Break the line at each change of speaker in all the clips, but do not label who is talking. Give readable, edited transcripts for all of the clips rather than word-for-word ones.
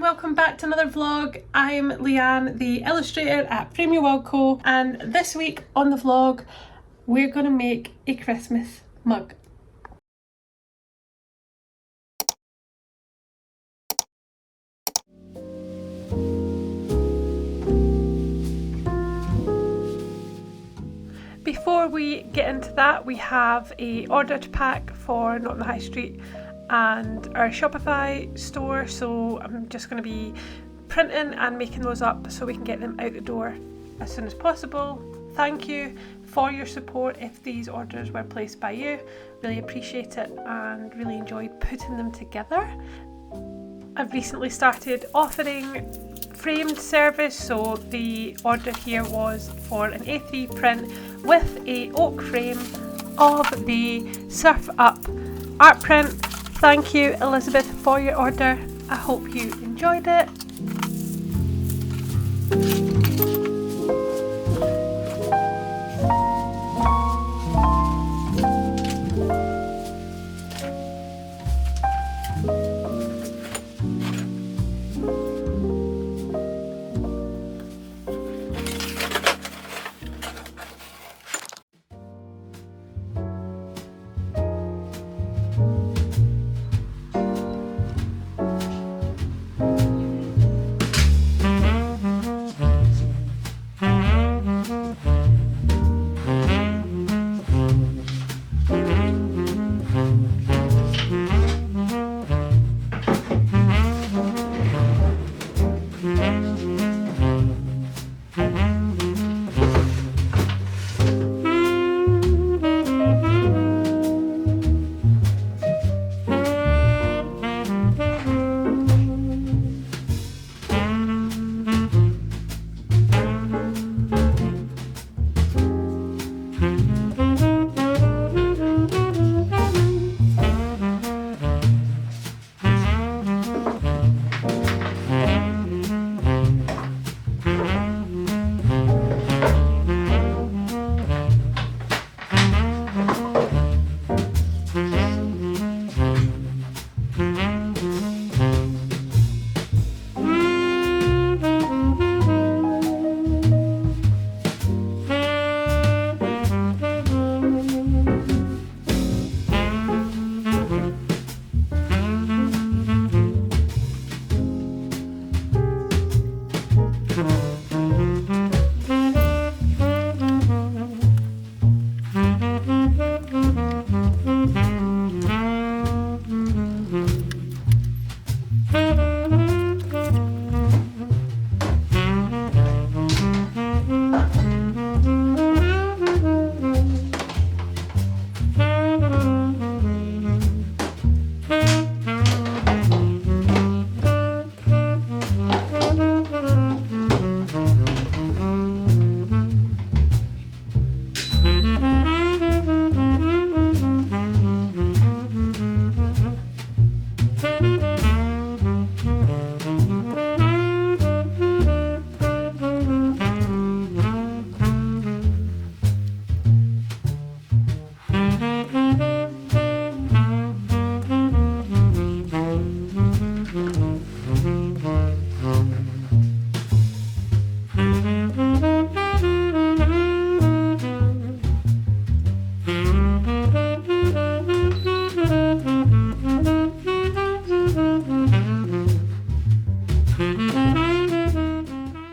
welcome back to another vlog. I'm Leanne, the illustrator at Frame Your World Co, and this week on the vlog we're going to make a Christmas mug. Before we get into that, we have a order to pack for Not on the High Street and our Shopify store, so I'm just going to be printing and making those up so we can get them out the door as soon as possible. Thank you for your support if these orders were placed by you. Really appreciate it and really enjoyed putting them together. I've recently started offering framed service, so the order here was for an A3 print with a oak frame of the Surf Up art print. Thank you, Elizabeth, for your order. I hope you enjoyed it.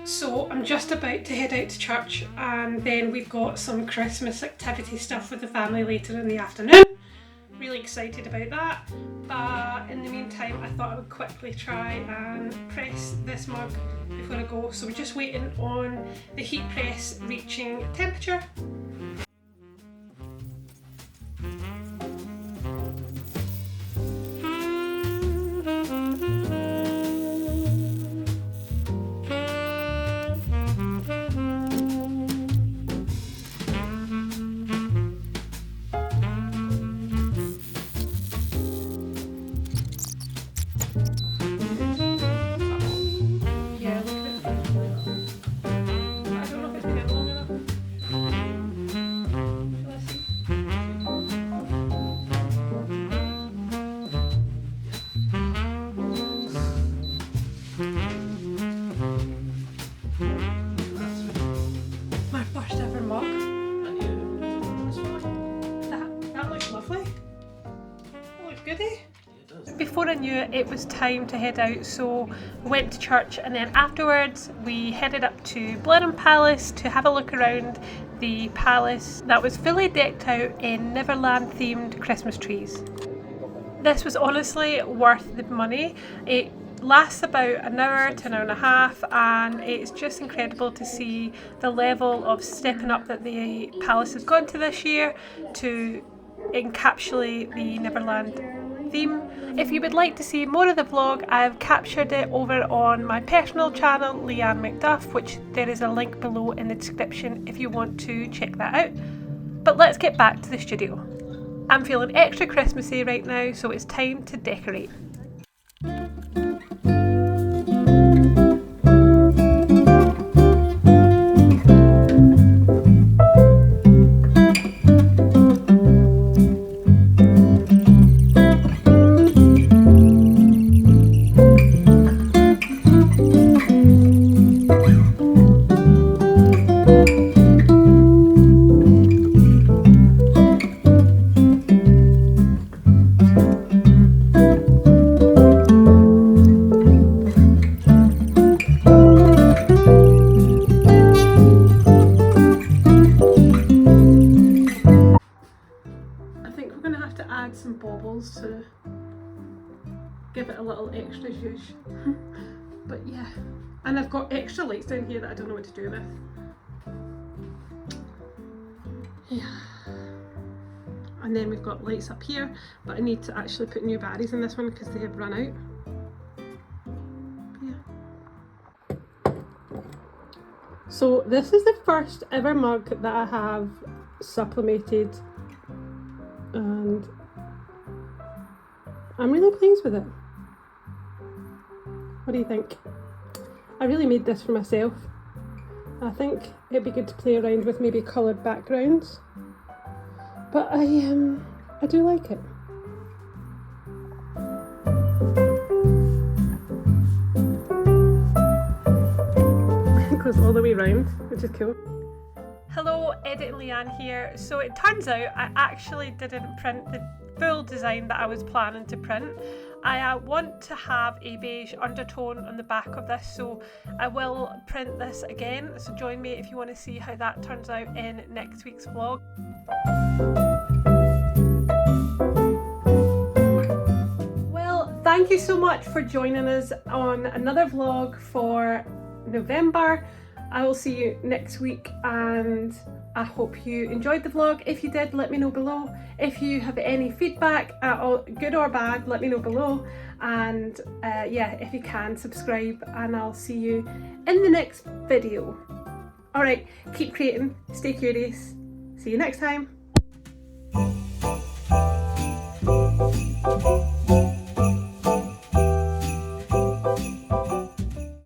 So I'm just about to head out to church, and then we've got some Christmas activity stuff with the family later in the afternoon. Really excited about that, but in the meantime I thought I would quickly try and press this mug before I go. So we're just waiting on the heat press reaching temperature. ready? Before I knew it, it was time to head out, so we went to church and then afterwards we headed up to Blenheim Palace to have a look around the palace that was fully decked out in Neverland themed Christmas trees. This was honestly worth the money. It lasts about an hour to an hour and a half, and it's just incredible to see the level of stepping up that the palace has gone to this year to encapsulate the Neverland theme. If you would like to see more of the vlog, I've captured it over on my personal channel, Leanne McDuff, which there is a link below in the description if you want to check that out. But let's get back to the studio. I'm feeling extra Christmassy right now, so it's time to decorate. Add some baubles to give it a little extra zhuzh. But yeah, and I've got extra lights down here that I don't know what to do with. Yeah, and then we've got lights up here, but I need to actually put new batteries in this one because they have run out. Yeah. So this is the first ever mug that I have sublimated, and I'm really pleased with it. What do you think? I really made this for myself. I think it'd be good to play around with maybe coloured backgrounds, but I do like it. It goes all the way round, which is cool. Hello, Edit and Leanne here. So it turns out I actually didn't print the full design that I was planning to print. I want to have a beige undertone on the back of this, so I will print this again. So join me if you want to see how that turns out in next week's vlog. Well, thank you so much for joining us on another vlog for November. I will see you next week, and I hope you enjoyed the vlog. If you did, let me know below. If you have any feedback, good or bad, let me know below. And yeah, if you can, subscribe, and I'll see you in the next video. Alright, keep creating, stay curious. See you next time.